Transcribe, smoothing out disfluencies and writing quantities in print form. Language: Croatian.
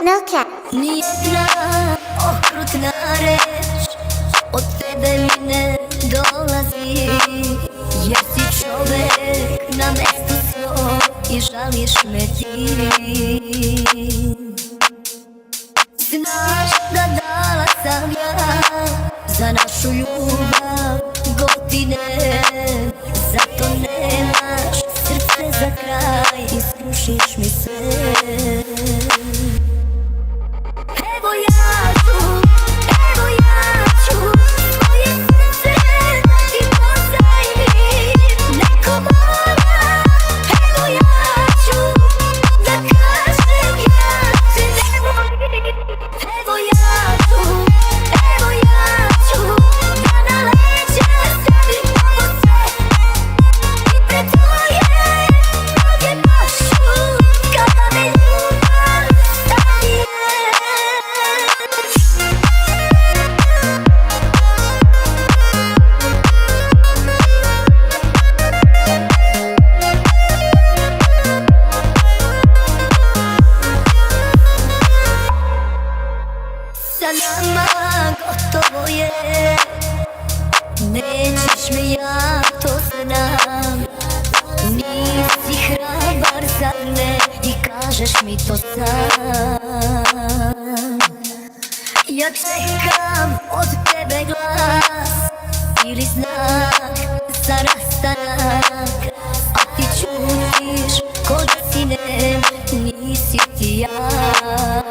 Milke. Nijedna okrutna reč od tebe mi ne dolazi, jer si čovek na mestu svom i žališ me ti. Znaš da dala sam ja za našu ljubav godine, zato nemaš srce za kraj i skrušiš mi sve. Evo ja ću svoje srce ti pozajmim, neko mora. Evo ja ću da kažem ja te ne volim. Evo ja ću da na leđa stavim ovo sve i pred tvoje noge pašu kada me ljubav stavije. Sa nama gotovo je, nećeš me, ja to znam. Nisi hrabar, zar ne, i kažeš mi to sam. Ja čekam od tebe glas ili znak za rastanak, a ti čutiš ko da si ne, nisi ti ja.